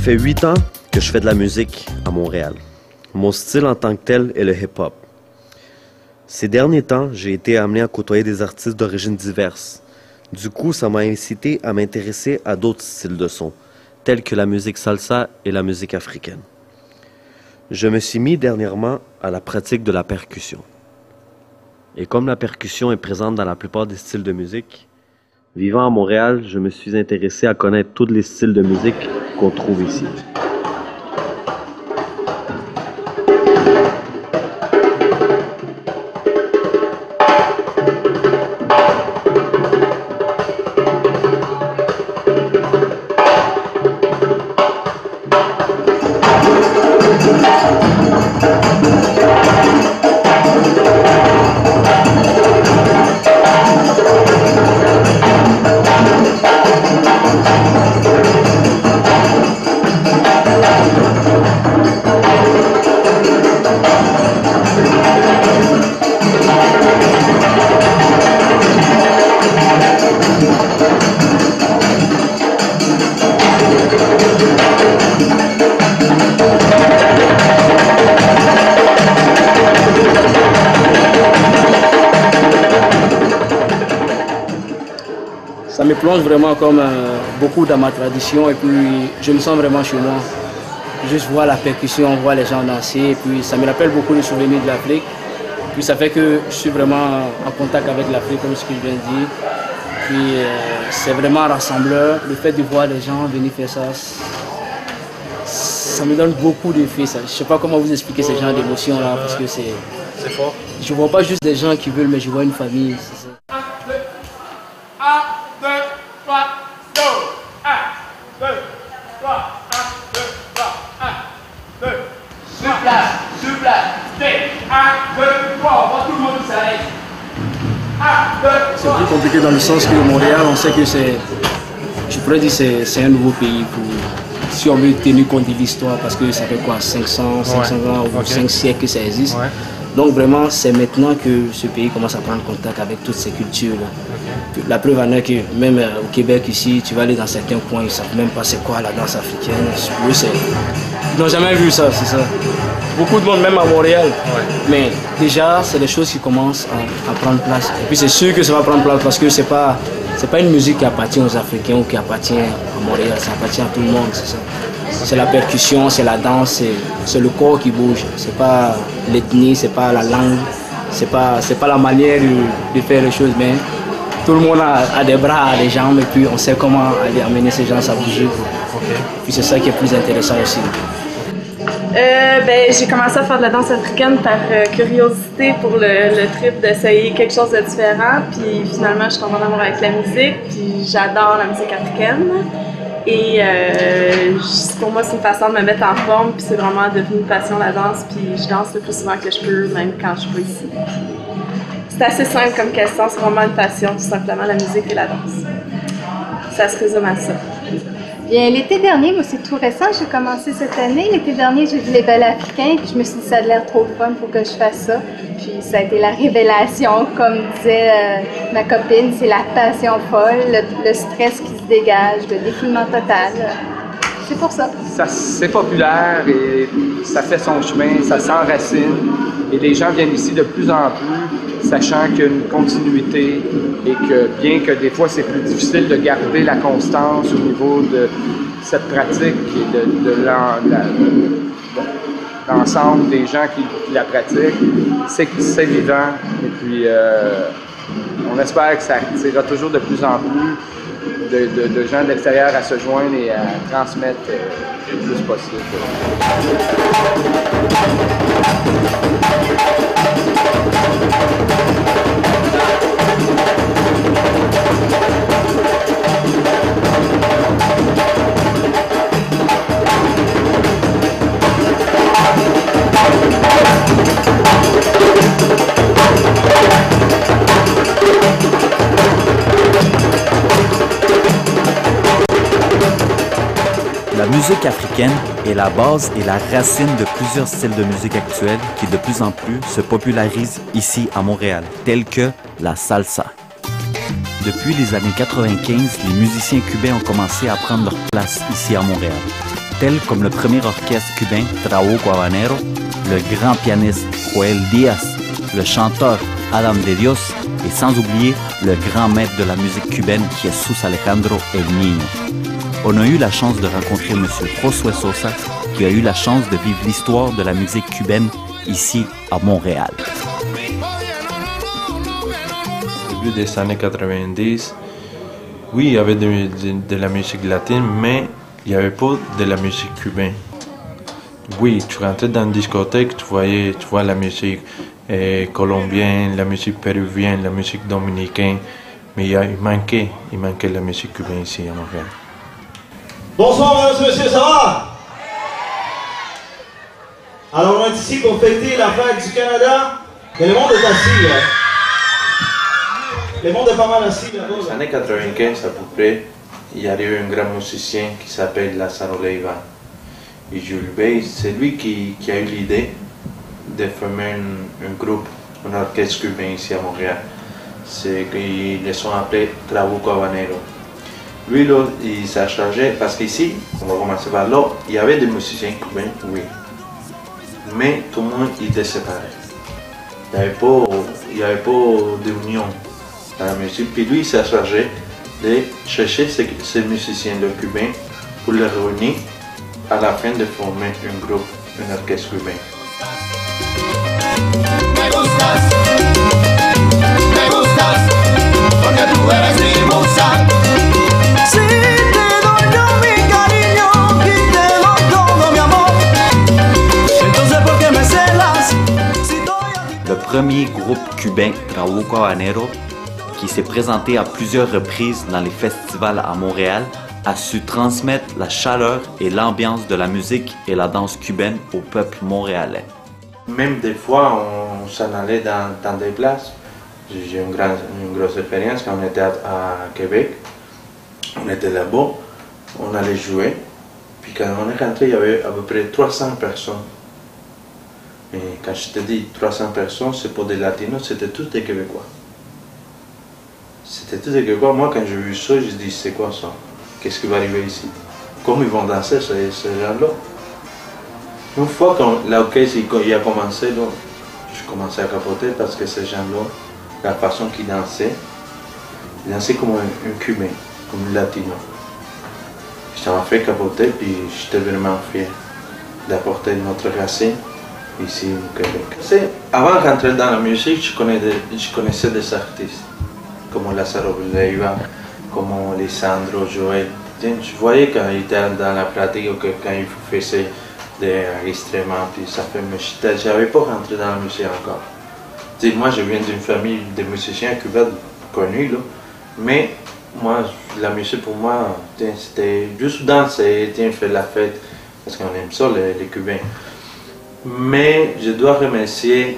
fait 8 ans que je fais de la musique à Montréal. Mon style en tant que tel est le hip-hop. Ces derniers temps, j'ai été amené à côtoyer des artistes d'origines diverses. Du coup, ça m'a incité à m'intéresser à d'autres styles de son, tels que la musique salsa et la musique africaine. Je me suis mis dernièrement à la pratique de la percussion. Et comme la percussion est présente dans la plupart des styles de musique, vivant à Montréal, je me suis intéressé à connaître tous les styles de musique qu'on trouve ici. Ça me plonge vraiment comme beaucoup dans ma tradition et puis je me sens vraiment chez moi. Juste voir la percussion, voir les gens danser et puis ça me rappelle beaucoup les souvenirs de l'Afrique. Puis ça fait que je suis vraiment en contact avec l'Afrique comme ce que je viens de dire. Puis c'est vraiment rassembleur. Le fait de voir les gens venir faire ça, ça me donne beaucoup d'effets. Je ne sais pas comment vous expliquer ce genre d'émotion là parce que c'est fort. Je ne vois pas juste des gens qui veulent mais je vois une famille. C'est plus compliqué dans le sens que Montréal, on sait que je pourrais dire c'est un nouveau pays si on veut tenir compte de l'histoire parce que ça fait quoi 500 ans ou 5 siècles que ça existe. Ouais. Donc vraiment c'est maintenant que ce pays commence à prendre contact avec toutes ces cultures là. Okay. La preuve en est que même au Québec ici, tu vas aller dans certains coins, ils ne savent même pas c'est quoi la danse africaine. Ils n'ont jamais vu ça, c'est ça. Beaucoup de monde, même à Montréal. Ouais. Mais déjà, c'est des choses qui commencent à prendre place. Et puis c'est sûr que ça va prendre place parce que c'est pas une musique qui appartient aux Africains ou qui appartient à Montréal, ça appartient à tout le monde, c'est ça. C'est la percussion, c'est la danse, c'est le corps qui bouge. C'est pas l'ethnie, c'est pas la langue, c'est pas la manière de faire les choses, mais tout le monde a des bras, a des jambes et puis on sait comment aller amener ces gens à bouger. Okay. Puis c'est ça qui est plus intéressant aussi. J'ai commencé à faire de la danse africaine par curiosité pour le trip d'essayer quelque chose de différent. Puis finalement, je suis tombée en amour avec la musique. Puis j'adore la musique africaine. Et pour moi, c'est une façon de me mettre en forme. Puis c'est vraiment devenu une passion la danse. Puis je danse le plus souvent que je peux, même quand je suis pas ici. C'est assez simple comme question. C'est vraiment une passion, tout simplement, la musique et la danse. Ça se résume à ça. Bien, l'été dernier, moi c'est tout récent, j'ai commencé cette année. L'été dernier, j'ai vu les bals africains, puis je me suis dit ça a l'air trop fun, il faut que je fasse ça. Puis ça a été la révélation, comme disait ma copine, c'est la passion folle, le stress qui se dégage, le défoulement total. C'est pour ça. C'est populaire et ça fait son chemin, ça s'enracine et les gens viennent ici de plus en plus, sachant qu'il y a une continuité et que bien que des fois c'est plus difficile de garder la constance au niveau de cette pratique et de l'ensemble des gens qui la pratiquent, c'est vivant et puis on espère que ça attirera toujours de plus en plus de gens de l'extérieur à se joindre et à transmettre le plus possible. La musique africaine est la base et la racine de plusieurs styles de musique actuels qui de plus en plus se popularisent ici à Montréal, tels que la salsa. Depuis les années 95, les musiciens cubains ont commencé à prendre leur place ici à Montréal. tels comme le premier orchestre cubain Trabuco Habanero, le grand pianiste Joel Díaz, le chanteur Adam de Dios et sans oublier le grand maître de la musique cubaine Jesús Alejandro El Niño. On a eu la chance de rencontrer M. Josué Sosa, qui a eu la chance de vivre l'histoire de la musique cubaine ici à Montréal. Au début des années 90, oui, il y avait de la musique latine, mais il n'y avait pas de la musique cubaine. Oui, tu rentrais dans une discothèque, tu vois la musique colombienne, la musique péruvienne, la musique dominicaine, mais il manquait la musique cubaine ici à Montréal. Bonsoir, mesdames et messieurs, ça va? Alors, on est ici pour fêter la fête du Canada, mais le monde est assis, là. Le monde est pas mal assis, là-bas. Dans les années 95, à peu près, il y a eu un grand musicien qui s'appelle Lázaro Leiva. Et Jules Bay, c'est lui qui a eu l'idée de former un groupe, un orchestre cubain ici à Montréal. Ils les ont appelés Trabuco Habanero. Lui, là, il s'est chargé, parce qu'ici, on va commencer par là, il y avait des musiciens cubains, oui. Mais tout le monde était séparé. Il n'y avait pas d'union dans la musique. Puis lui, il s'est chargé de chercher ces musiciens-là cubains pour les réunir à la fin de former un groupe, un orchestre cubain. Le premier groupe cubain Trabuco Habanero, qui s'est présenté à plusieurs reprises dans les festivals à Montréal, a su transmettre la chaleur et l'ambiance de la musique et la danse cubaine au peuple montréalais. Même des fois, on s'en allait dans des places. J'ai une grosse expérience quand on était à Québec. On était là-bas, on allait jouer. Puis quand on est rentré, il y avait à peu près 300 personnes. Mais quand je te dis 300 personnes, c'est pas des Latinos, c'était tous des Québécois. C'était tous des Québécois. Moi, quand j'ai vu ça, je me dis, c'est quoi ça? Qu'est-ce qui va arriver ici? Comment ils vont danser ces gens-là? Une fois que l'orchestre a commencé, là, je commençais à capoter parce que ces gens-là, la façon qu'ils dansaient comme un Cubain, comme un Latino. Ça m'a fait capoter, puis j'étais vraiment fier d'apporter notre racine ici au Québec. Avant de rentrer dans la musique, je connaissais des artistes comme Lázaro Leiva, comme Lisandro, Joel. Je voyais quand il était dans la pratique ou quand il faisait des enregistrements, puis ça fait, mais je n'avais pas rentré dans la musique encore. Moi, je viens d'une famille de musiciens cubains connus, là, mais moi, la musique pour moi, c'était juste danser, faire la fête, parce qu'on aime ça, les Cubains. Mais je dois remercier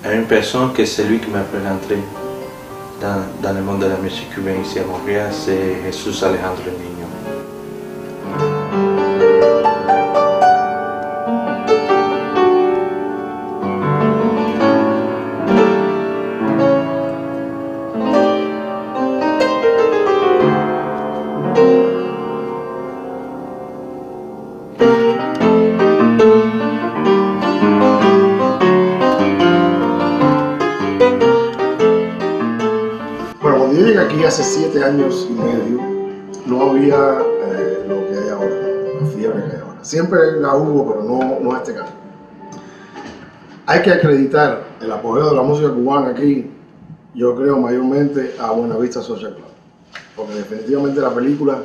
à une personne que c'est lui qui m'a fait rentrer dans le monde de la musique cubaine ici à Montréal, c'est Jesús Alejandro El Niño. Hace 7 años y medio no había lo que hay ahora, la fiebre que hay ahora. Siempre la hubo, pero no a este caso. Hay que acreditar el apogeo de la música cubana aquí, yo creo mayormente a Buenavista Social Club, porque definitivamente la película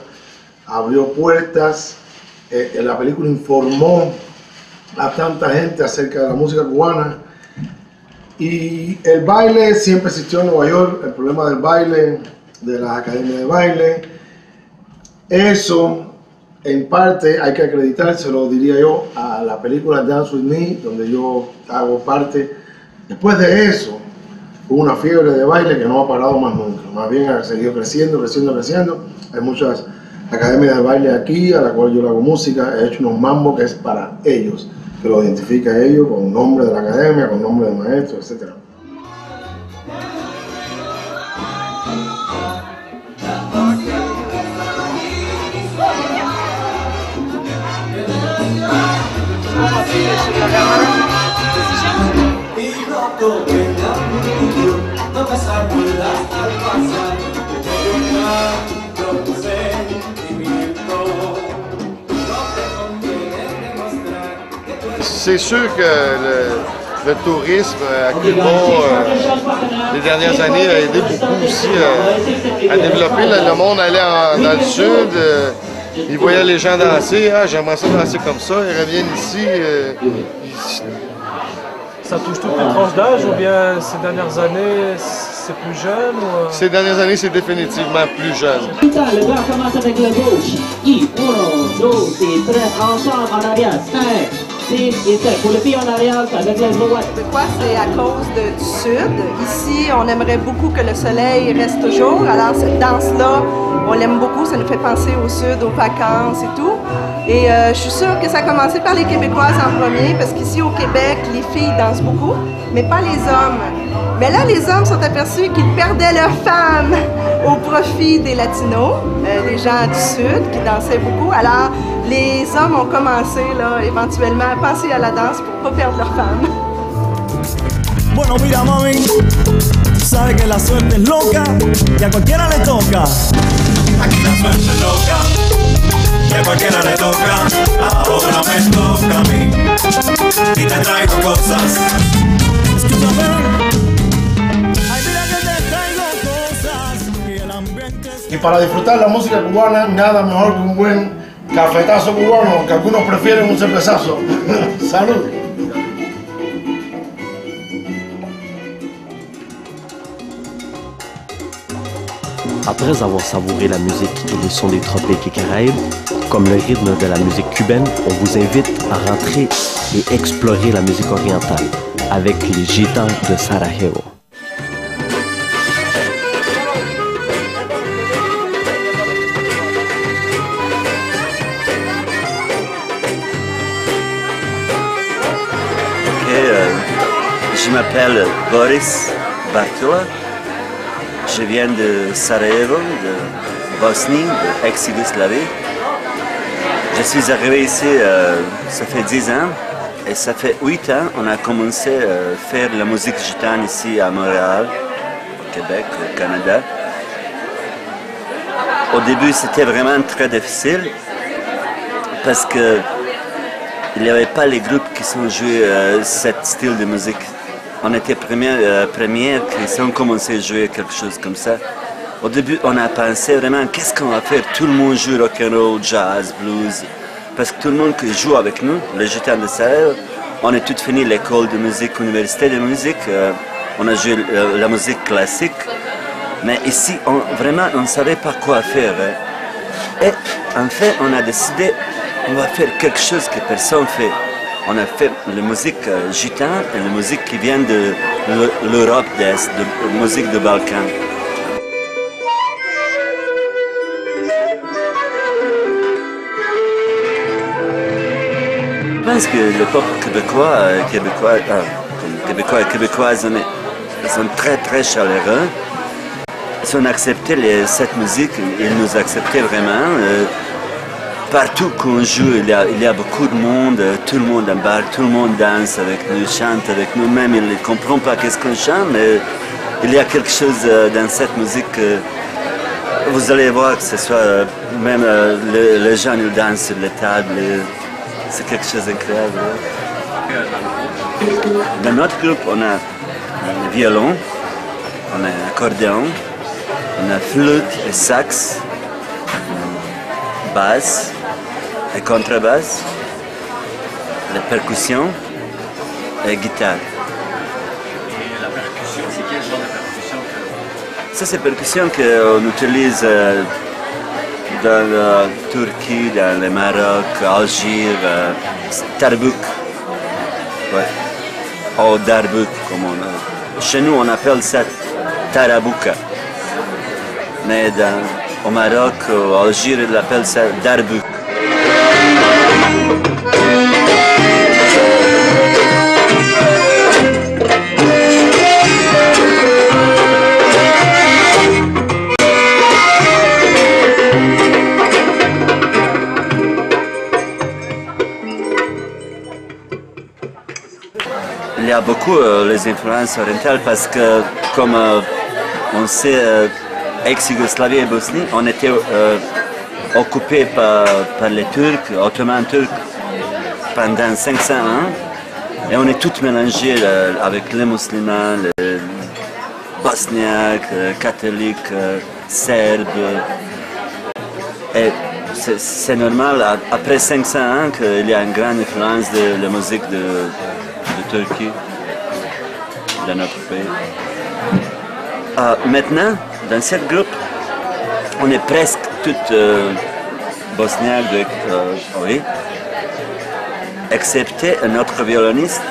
abrió puertas, la película informó a tanta gente acerca de la música cubana. Y el baile siempre existió en Nueva York, el problema del baile, de las academias de baile. Eso, en parte, hay que acreditárselo, diría yo, a la película Dance With Me, donde yo hago parte. Después de eso, hubo una fiebre de baile que no ha parado más nunca. Más bien ha seguido creciendo. Hay muchas academias de baile aquí, a la cual yo le hago música. He hecho unos mambos que es para ellos, que lo identifica a ellos con nombre de la academia, con nombre del maestro, etc. C'est sûr que le tourisme à Cuba, les dernières années, a aidé beaucoup aussi à développer. Le monde allait dans le sud, ils voyaient les gens danser. Ah, j'aimerais ça danser comme ça. Ils reviennent ici. Ça touche toutes les tranches d'âge ou bien ces dernières années, c'est plus jeune ou... Ces dernières années, c'est définitivement plus jeune. Le blanc commence avec le gauche. 1, 2, 3, ensemble en arrière. 5, 6 et 7. Pour le pied en arrière, avec la droite. Pourquoi? C'est à cause du sud. Ici, on aimerait beaucoup que le soleil reste toujours. Alors, cette danse-là, on l'aime beaucoup. Ça nous fait penser au sud, aux vacances et tout. Et je suis sûre que ça a commencé par les Québécoises en premier, parce qu'ici au Québec, les filles dansent beaucoup, mais pas les hommes. Mais là, les hommes sont aperçus qu'ils perdaient leurs femmes au profit des Latinos, des gens du Sud qui dansaient beaucoup. Alors, les hommes ont commencé là, éventuellement à penser à la danse pour ne pas perdre leurs femmes. Bueno, mira, mami, sabes que la suerte es loca y a cualquiera le toca. Aquí la suerte es loca y a cualquiera le toca. Ahora me toca a mí y te traigo cosas. Escúchame. Ay, mira que te traigo cosas y el ambiente es... Y para disfrutar la música cubana, nada mejor que un buen cafetazo cubano, que algunos prefieren un cervezazo. Salud. Après avoir savouré la musique et les sons des tropiques et Caraïbes, comme le rythme de la musique cubaine, on vous invite à rentrer et explorer la musique orientale avec les Gitans de Sarajevo. Je m'appelle Boris Bartula. Je viens de Sarajevo, de Bosnie, de ex-Yougoslavie. Je suis arrivé ici, ça fait 10 ans, et ça fait 8 ans on a commencé à faire la musique gitane ici à Montréal, au Québec, au Canada. Au début, c'était vraiment très difficile parce que il n'y avait pas les groupes qui sont joués ce style de musique. On était première qui ont commencé à jouer quelque chose comme ça. Au début, on a pensé vraiment, qu'est-ce qu'on va faire? Tout le monde joue rock'n'roll, jazz, blues. Parce que tout le monde qui joue avec nous, les Gitans de Sarajevo, on a tout fini l'école de musique, l'université de musique. On a joué la musique classique. Mais ici, vraiment, on ne savait pas quoi faire. Et en fait, on a décidé, on va faire quelque chose que personne ne fait. On a fait la musique gitane et la musique qui vient de l'Europe de l'Est, de la musique du Balkan. Je pense que le peuple québécois et québécoises, ils sont très très chaleureux. Ils ont accepté cette musique, ils nous acceptaient vraiment. Partout qu'on joue, il y a beaucoup de monde, tout le monde embarque, tout le monde danse avec nous, chante avec nous, même ils ne comprennent pas qu'est-ce qu'on chante, mais il y a quelque chose dans cette musique que vous allez voir que ce soit, même les gens ils dansent sur les tables, c'est quelque chose d'incroyable. Dans notre groupe, on a le violon, on a l'accordéon, on a flûte et sax, basse et contrebasse, la percussion et guitare. Et la percussion, c'est quel genre de percussion que... Ça, c'est percussion qu'on utilise dans la Turquie, dans le Maroc, Alger, Tarbuk. Ouais. Ou Darbuk, comme on a. Chez nous, on appelle ça Tarabuka. Mais au Maroc, au Alger, ils appellent ça Darbuk. a beaucoup les influences orientales parce que, comme on sait, ex-Yougoslavie et Bosnie, on était occupés par les Turcs, ottomans turcs, pendant 500 ans. Et on est tous mélangés avec les musulmans, les bosniaques, catholiques, serbes. Et c'est normal, après 500 ans, qu'il y a une grande influence de la musique de Turquie dans notre pays. Maintenant, dans ce groupe, on est presque tous bosniaques, oui, excepté notre violoniste.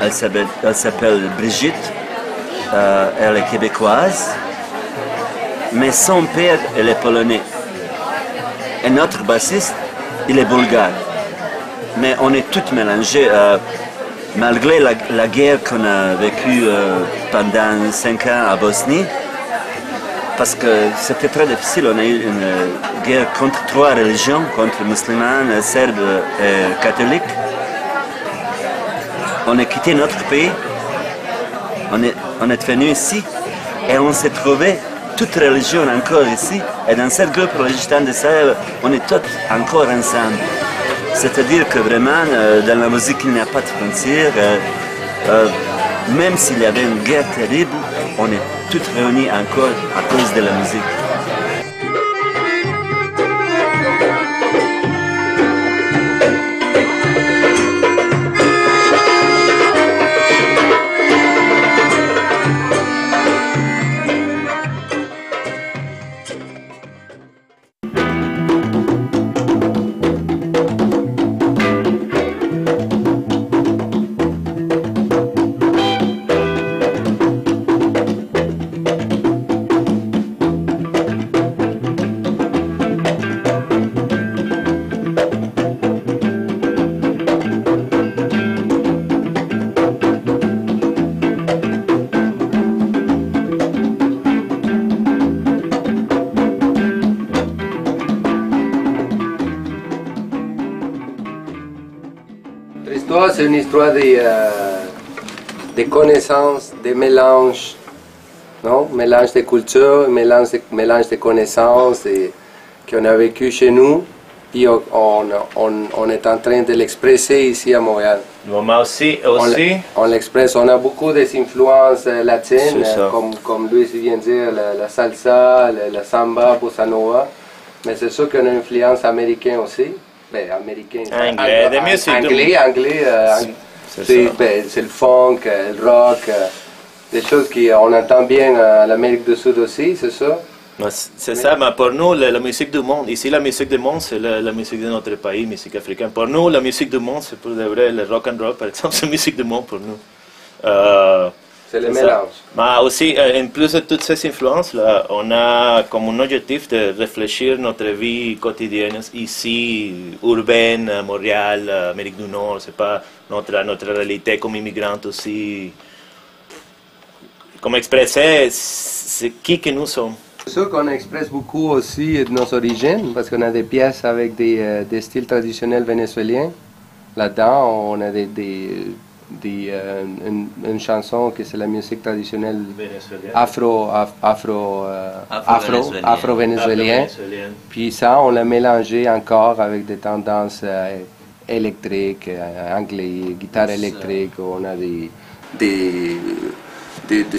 Elle s'appelle Brigitte, elle est québécoise, mais son père, elle est polonais. Et notre bassiste, il est bulgare. Mais on est tous mélangés, malgré la guerre qu'on a vécue pendant 5 ans à Bosnie, parce que c'était très difficile. On a eu une guerre contre 3 religions, contre musulmans, serbes et catholiques. On a quitté notre pays, on est venu ici et on s'est trouvé toute religion encore ici. Et dans ce groupe Résistant de Sahel, on est tous encore ensemble. C'est-à-dire que vraiment, dans la musique, il n'y a pas de frontières. Même s'il y avait une guerre terrible, on est tous réunis encore à cause de la musique. C'est une histoire de connaissances, de mélange, non? Mélange de culture, mélange de connaissances qu'on a vécu chez nous et on est en train de l'expresser ici à Montréal. Moi aussi. On l'expresse, on a beaucoup d'influences latines, comme Luis vient de dire, la salsa, la samba, bossa nova, mais c'est sûr qu'on a une influence américaine aussi. Ben, américain, c'est le funk, le rock, des choses qu'on entend bien en Amérique du Sud aussi, c'est ça? C'est ça, mais pour nous, la musique du monde, ici la musique du monde, c'est la musique de notre pays, musique africaine. Pour nous, la musique du monde, c'est pour de vrai, le rock and roll, par exemple, c'est la musique du monde pour nous. C'est le mélange. Mais aussi, en plus de toutes ces influences-là, on a comme un objectif de réfléchir notre vie quotidienne ici, urbaine, à Montréal, Amérique du Nord, c'est pas notre réalité comme immigrants aussi. Comme expresser, c'est qui que nous sommes. C'est sûr qu'on expresse beaucoup aussi de nos origines, parce qu'on a des pièces avec des styles traditionnels vénézuéliens. Là-dedans, on a une chanson que c'est la musique traditionnelle afro-vénézuélienne. Puis ça, on l'a mélangé encore avec des tendances électriques, anglais, guitare électrique. On a des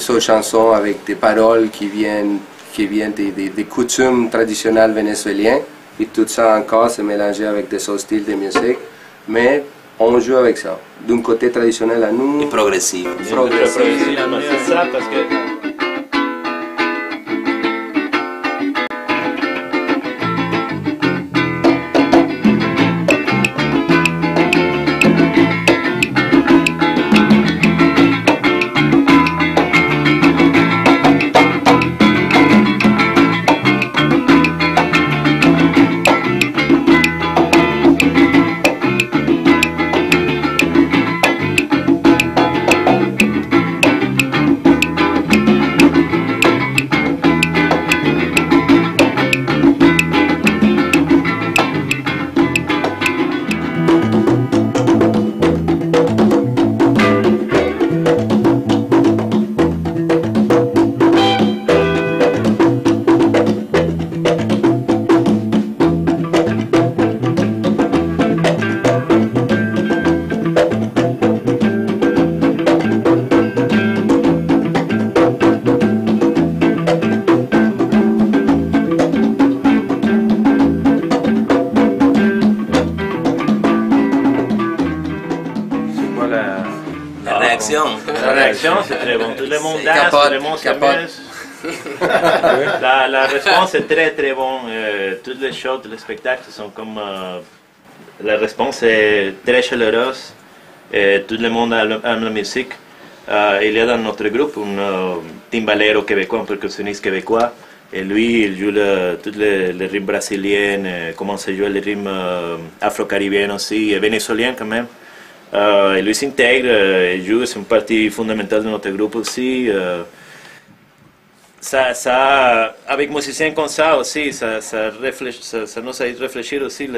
autres chansons avec des paroles qui viennent des coutumes traditionnelles vénézuéliennes. Et tout ça encore, c'est mélangé avec des autres styles de musique. Mais on joue avec ça, d'un côté traditionnel à nous. Et progressif. Progressif. C'est ça, parce que réaction. La réaction, c'est très bon. Tout le monde danse, tout le monde s'amuse. La réponse est très très bonne. Toutes les shows, tous les spectacles sont comme... la réponse est très chaleureuse. Tout le monde aime la musique. Il y a dans notre groupe un timbalero québécois, un percussionniste québécois. Et lui, il joue tous les rythmes brésiliens, commence à jouer les rythmes afro-caribéens aussi, et vénézuéliens quand même. Et lui s'intègre, il joue, c'est une partie fondamentale de notre groupe aussi. Avec musiciens comme ça aussi, ça nous aide à réfléchir aussi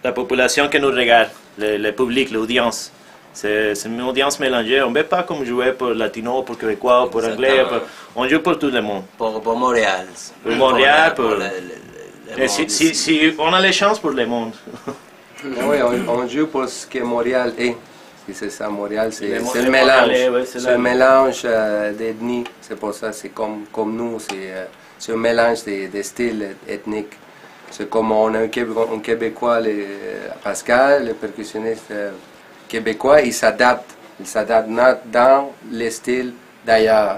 la population qui nous regarde, le public, l'audience. C'est une audience mélangée. On ne veut pas comme jouer pour latino, pour québécois, pour anglais. On joue pour tout le monde. Pour Montréal. Pour Montréal. Si on a les chances pour le monde. Oui, on joue pour ce que Montréal est. C'est ça, Montréal, c'est le mélange. C'est un mélange d'ethnies. C'est pour ça, c'est comme nous. C'est un mélange des styles ethniques. C'est comme on a un Québécois, Pascal, le percussionniste québécois, il s'adapte dans les styles d'ailleurs.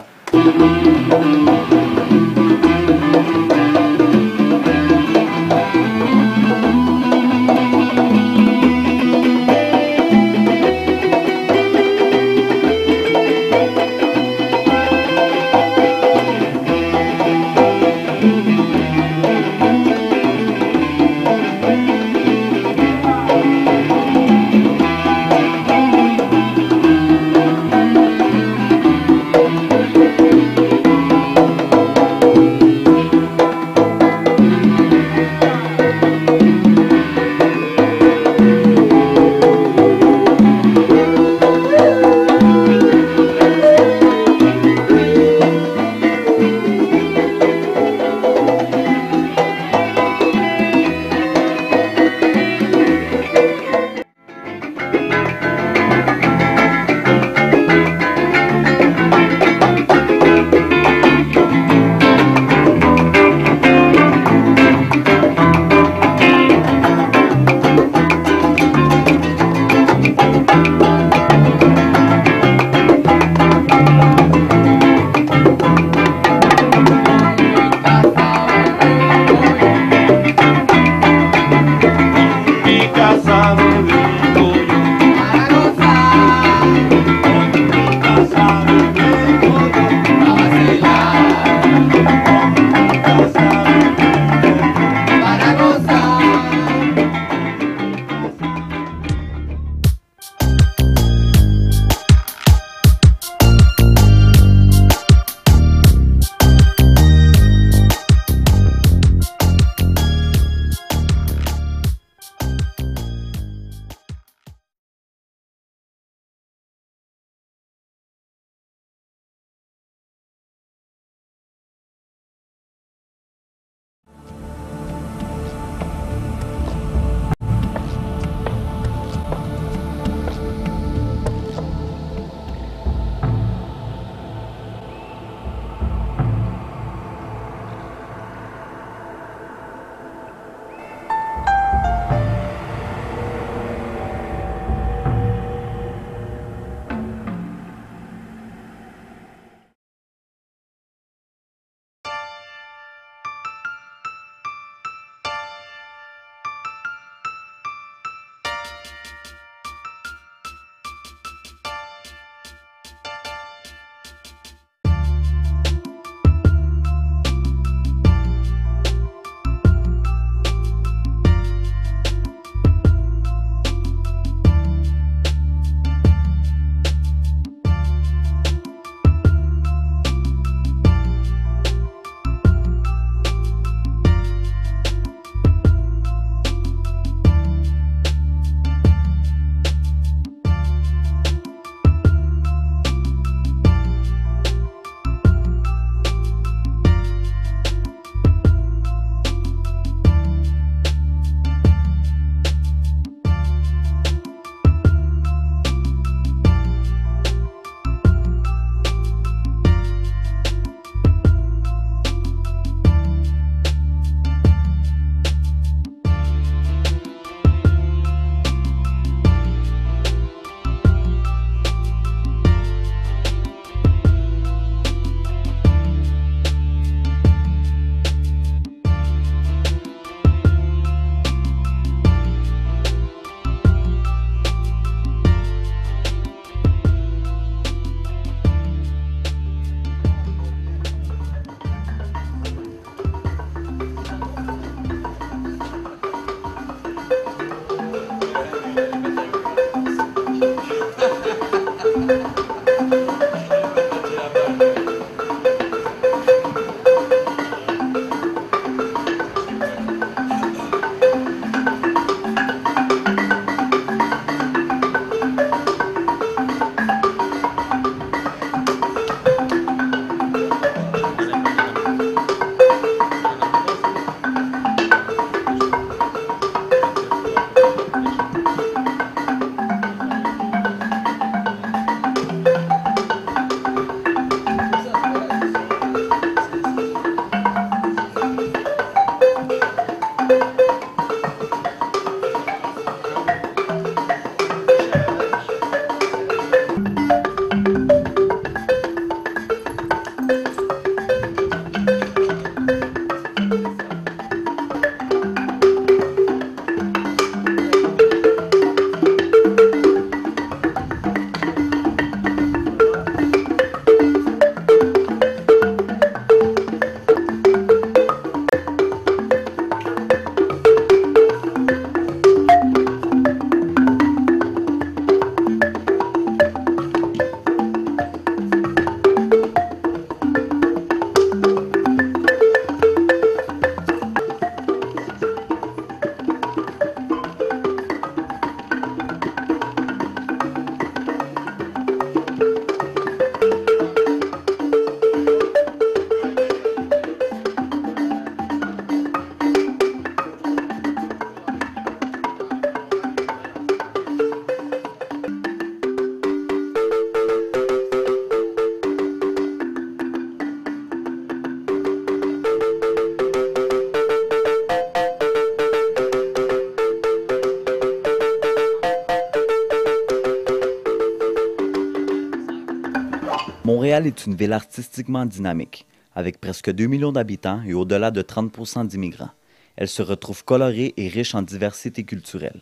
Montréal est une ville artistiquement dynamique, avec presque 2 millions d'habitants et au-delà de 30% d'immigrants. Elle se retrouve colorée et riche en diversité culturelle.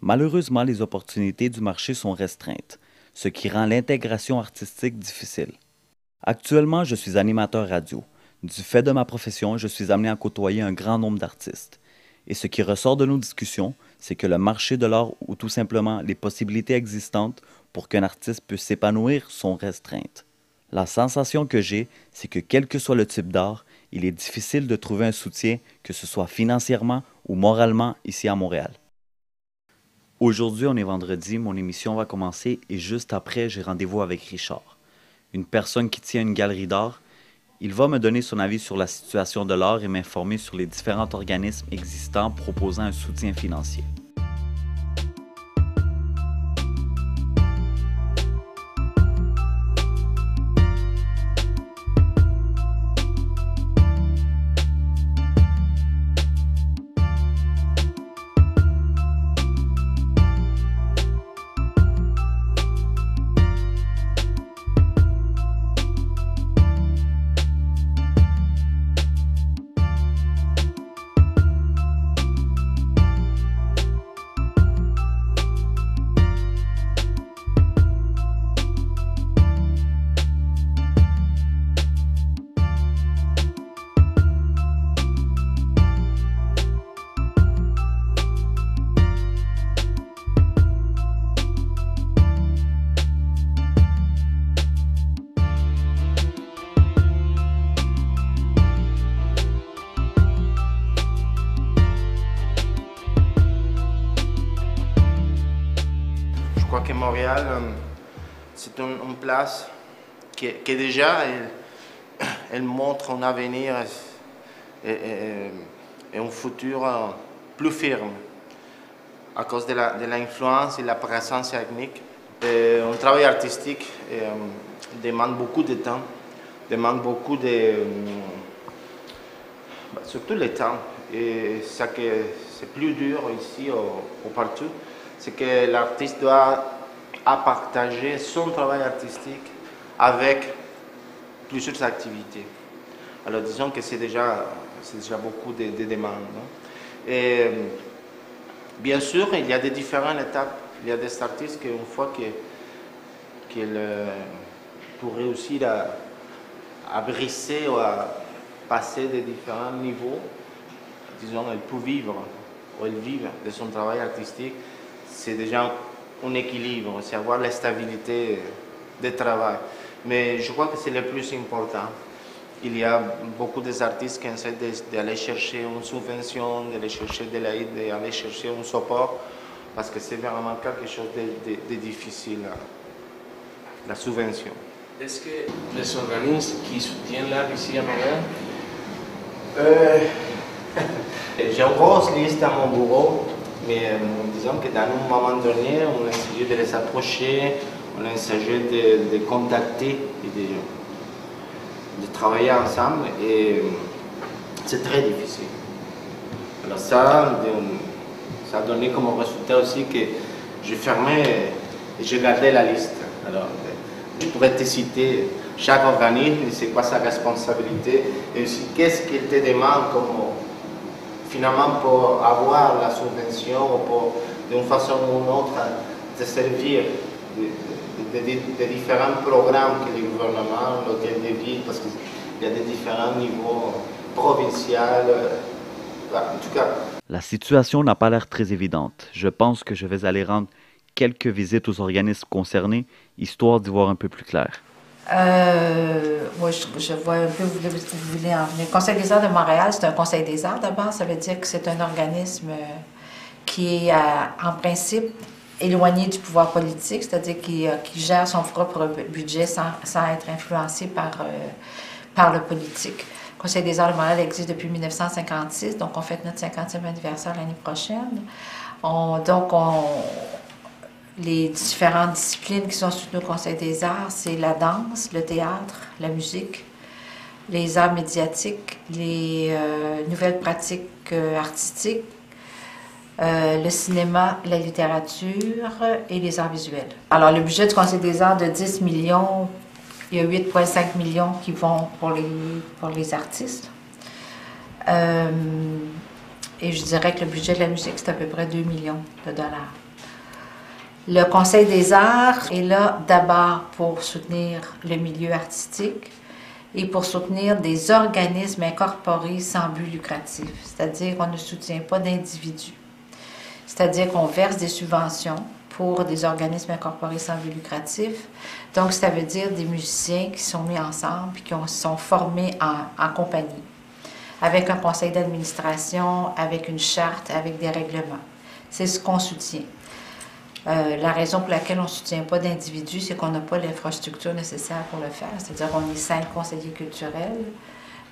Malheureusement, les opportunités du marché sont restreintes, ce qui rend l'intégration artistique difficile. Actuellement, je suis animateur radio. Du fait de ma profession, je suis amené à côtoyer un grand nombre d'artistes. Et ce qui ressort de nos discussions, c'est que le marché de l'art ou tout simplement les possibilités existantes pour qu'un artiste puisse s'épanouir sont restreintes. La sensation que j'ai, c'est que quel que soit le type d'art, il est difficile de trouver un soutien, que ce soit financièrement ou moralement, ici à Montréal. Aujourd'hui, on est vendredi, mon émission va commencer et juste après, j'ai rendez-vous avec Richard, une personne qui tient une galerie d'art. Il va me donner son avis sur la situation de l'art et m'informer sur les différents organismes existants proposant un soutien financier. Je crois que Montréal, c'est une place qui déjà, elle montre un avenir et un futur plus ferme à cause de l'influence et la présence ethnique. Un travail artistique demande beaucoup de temps, demande beaucoup de... surtout le temps. Et ça que c'est plus dur ici ou partout, c'est que l'artiste doit partager son travail artistique avec plusieurs activités. Alors disons que c'est déjà beaucoup de demandes. Non? Et bien sûr, il y a des différentes étapes. Il y a des artistes qu'une fois qu'ils pour réussir à briser ou à passer de différents niveaux, disons, elle peut vivre ou elle vit de son travail artistique. C'est déjà un équilibre, c'est avoir la stabilité de travail. Mais je crois que c'est le plus important. Il y a beaucoup d'artistes qui essaient d'aller chercher une subvention, d'aller chercher de l'aide, d'aller chercher un support, parce que c'est vraiment quelque chose de difficile, la subvention. Est-ce que les organismes qui soutiennent l'art ici à Montréal? J'ai une grosse liste à mon bureau. Mais disons que dans un moment donné, on a essayé de les approcher, on a essayé de contacter et de travailler ensemble et c'est très difficile. Alors ça a donné comme résultat aussi que j'ai fermé et j'ai gardé la liste. Alors je pourrais te citer chaque organisme, c'est quoi sa responsabilité et aussi qu'est-ce qu'il te demande comme finalement pour avoir la subvention ou pour d'une façon ou d'une autre de servir de différents programmes que le gouvernement, l'hôtel de ville, parce qu'il y a des différents niveaux provinciaux, en tout cas. La situation n'a pas l'air très évidente. Je pense que je vais aller rendre quelques visites aux organismes concernés, histoire d'y voir un peu plus clair. Moi, je vois un peu où vous voulez en venir. Le Conseil des arts de Montréal, c'est un conseil des arts d'abord. Ça veut dire que c'est un organisme qui est, en principe, éloigné du pouvoir politique, c'est-à-dire qui gère son propre budget sans être influencé par le politique. Le Conseil des arts de Montréal existe depuis 1956, donc on fête notre 50e anniversaire l'année prochaine. Les différentes disciplines qui sont soutenues au Conseil des arts, c'est la danse, le théâtre, la musique, les arts médiatiques, les nouvelles pratiques artistiques, le cinéma, la littérature et les arts visuels. Alors, le budget du Conseil des arts de 10 millions, Il y a 8,5 millions qui vont pour les artistes. Et je dirais que le budget de la musique, c'est à peu près 2 millions de dollars. Le Conseil des arts est là d'abord pour soutenir le milieu artistique et pour soutenir des organismes incorporés sans but lucratif. C'est-à-dire qu'on ne soutient pas d'individus. C'est-à-dire qu'on verse des subventions pour des organismes incorporés sans but lucratif. Donc, ça veut dire des musiciens qui sont mis ensemble et qui sont formés en compagnie, avec un conseil d'administration, avec une charte, avec des règlements. C'est ce qu'on soutient. La raison pour laquelle on ne soutient pas d'individus, c'est qu'on n'a pas l'infrastructure nécessaire pour le faire. C'est-à-dire qu'on est 5 conseillers culturels.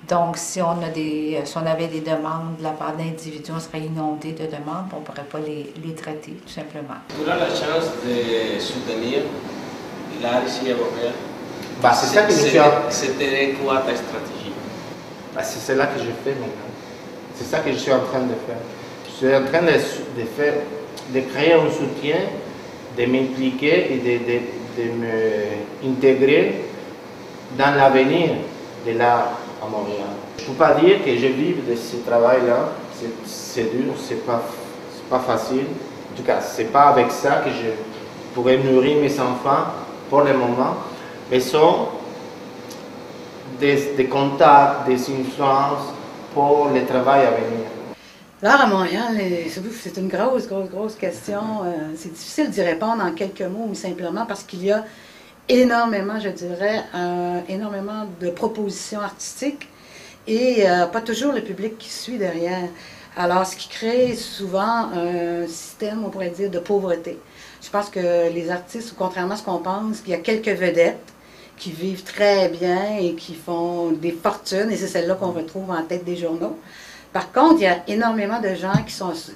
Donc, si on avait des demandes de la part d'individus, on serait inondé de demandes, on ne pourrait pas les traiter, tout simplement. Tu as la chance de soutenir l'art ici à Montréal. C'est ça que je fais. C'était quoi ta stratégie? C'est cela que je fais maintenant. C'est ça que je suis en train de faire. Je suis en train de créer un soutien, de m'impliquer et de m'intégrer dans l'avenir de l'art à Montréal. Je ne peux pas dire que je vive de ce travail-là. C'est dur, c'est pas facile. En tout cas, c'est pas avec ça que je pourrais nourrir mes enfants pour le moment. Mais ce sont des contacts, des influences pour le travail à venir. L'art à Montréal, c'est une grosse question. C'est difficile d'y répondre en quelques mots ou simplement parce qu'il y a énormément, je dirais, énormément de propositions artistiques et pas toujours le public qui suit derrière. Alors, ce qui crée souvent un système, on pourrait dire, de pauvreté. Je pense que les artistes, contrairement à ce qu'on pense, qu'il y a quelques vedettes qui vivent très bien et qui font des fortunes, et c'est celles-là qu'on retrouve en tête des journaux. Par contre, il y a énormément de gens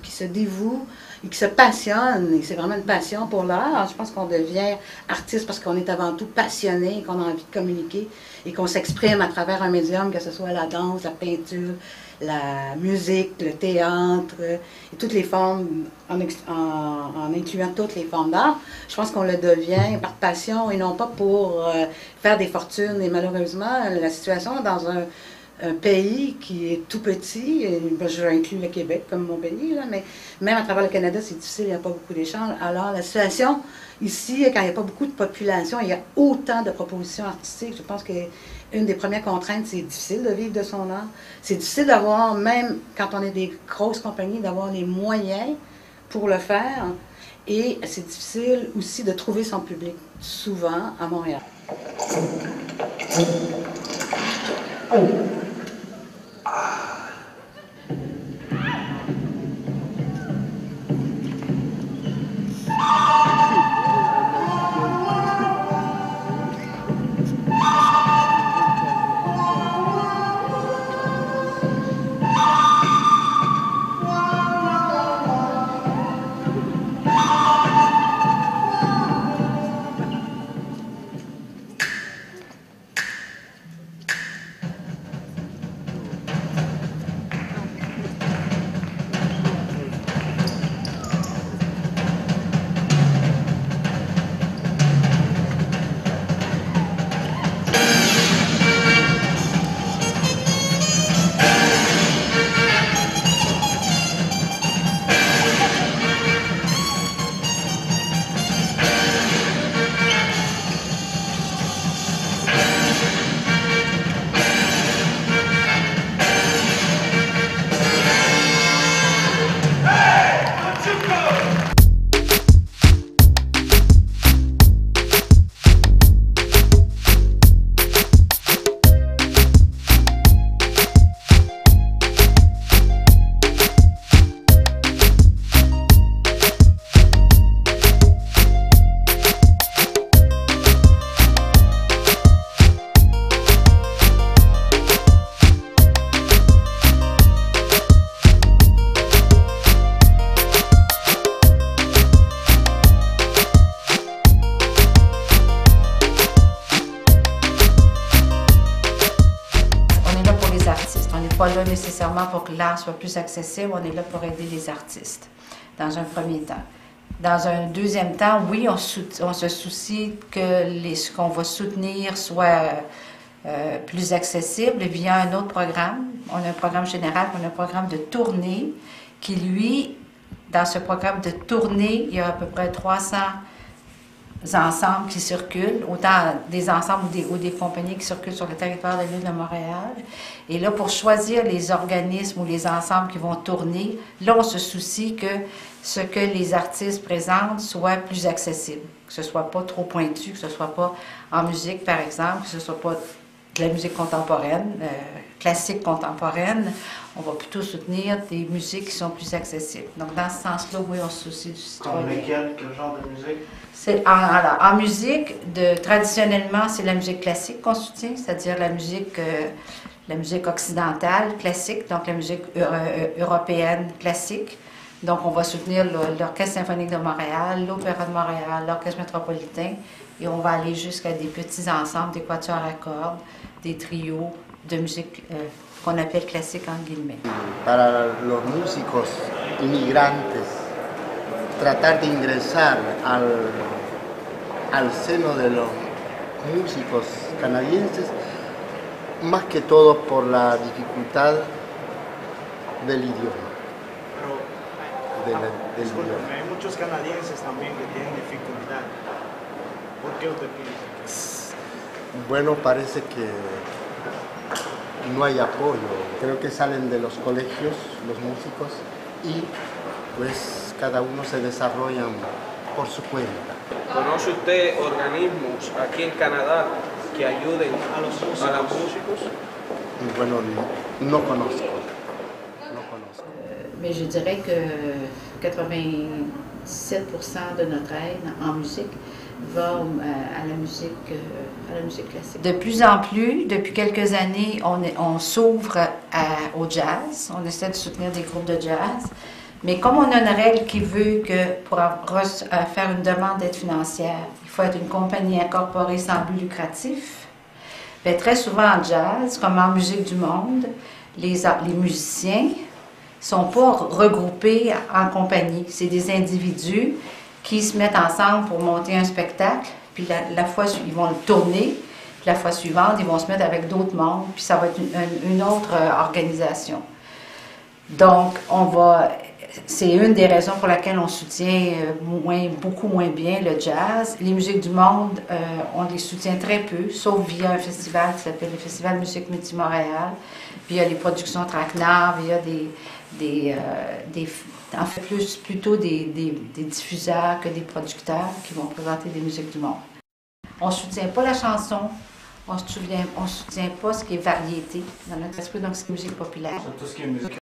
qui se dévouent et qui se passionnent, et c'est vraiment une passion pour l'art. Je pense qu'on devient artiste parce qu'on est avant tout passionné, qu'on a envie de communiquer et qu'on s'exprime à travers un médium, que ce soit la danse, la peinture, la musique, le théâtre, et toutes les formes, en incluant toutes les formes d'art. Je pense qu'on le devient par passion et non pas pour faire des fortunes. Et malheureusement, la situation dans un pays qui est tout petit, et je inclus le Québec comme mon pays, là, mais même à travers le Canada, c'est difficile, il n'y a pas beaucoup d'échanges. Alors la situation ici, quand il n'y a pas beaucoup de population, il y a autant de propositions artistiques. Je pense qu'une des premières contraintes, c'est difficile de vivre de son art. C'est difficile d'avoir, même quand on est des grosses compagnies, d'avoir les moyens pour le faire. Et c'est difficile aussi de trouver son public, souvent à Montréal. Pas là nécessairement pour que l'art soit plus accessible, on est là pour aider les artistes, dans un premier temps. Dans un deuxième temps, oui, on se soucie que ce qu'on va soutenir soit plus accessible via un autre programme. On a un programme général, on a un programme de tournée qui, lui, dans ce programme de tournée, il y a à peu près 300 ensembles qui circulent, autant des ensembles ou des compagnies qui circulent sur le territoire de l'île de Montréal. Et là, pour choisir les organismes ou les ensembles qui vont tourner, là, on se soucie que ce que les artistes présentent soit plus accessible, que ce soit pas trop pointu, que ce soit pas en musique, par exemple, que ce soit pas de la musique contemporaine, classique contemporaine. On va plutôt soutenir des musiques qui sont plus accessibles. Donc, dans ce sens-là, oui, on se soucie du citoyen. Comme lesquelles? Quel genre de musique? En musique, traditionnellement, c'est la musique classique qu'on soutient, c'est-à-dire la musique occidentale classique, donc la musique européenne classique. Donc, on va soutenir l'Orchestre symphonique de Montréal, l'Opéra de Montréal, l'Orchestre métropolitain, et on va aller jusqu'à des petits ensembles, des quatuors à cordes, des trios de musique qu'on appelle classique en guillemets. Para los músicos inmigrantes, tratar de ingresar al seno de los músicos canadienses, más que todo por la dificultad del idioma. Hay muchos canadienses también que tienen dificultad. ¿Por qué usted piensa? Bueno, parece que no hay apoyo. Creo que salen de los colegios los músicos y pues cada uno se desarrolla por su cuenta. ¿Conoce usted organismos aquí en Canadá que ayuden a los músicos? Bueno, no conozco. Mais je dirais que 97% de notre aide en musique va à la musique classique. De plus en plus, depuis quelques années, on s'ouvre au jazz. On essaie de soutenir des groupes de jazz. Mais comme on a une règle qui veut que pour faire une demande d'aide financière, il faut être une compagnie incorporée sans but lucratif, bien, très souvent en jazz, comme en musique du monde, les musiciens ne sont pas regroupés en compagnie. C'est des individus qui se mettent ensemble pour monter un spectacle, puis la fois ils vont le tourner, puis la fois suivante, ils vont se mettre avec d'autres mondes, puis ça va être une autre organisation. Donc, c'est une des raisons pour laquelle on soutient beaucoup moins bien le jazz. Les musiques du monde, on les soutient très peu, sauf via un festival qui s'appelle le Festival Musique Midi Montréal, via les productions Traquenard, via en fait plutôt des diffuseurs que des producteurs qui vont présenter des musiques du monde. On ne soutient pas la chanson, on ne soutient pas ce qui est variété dans notre esprit, donc ce qui est musique populaire. Tout ce qui est musique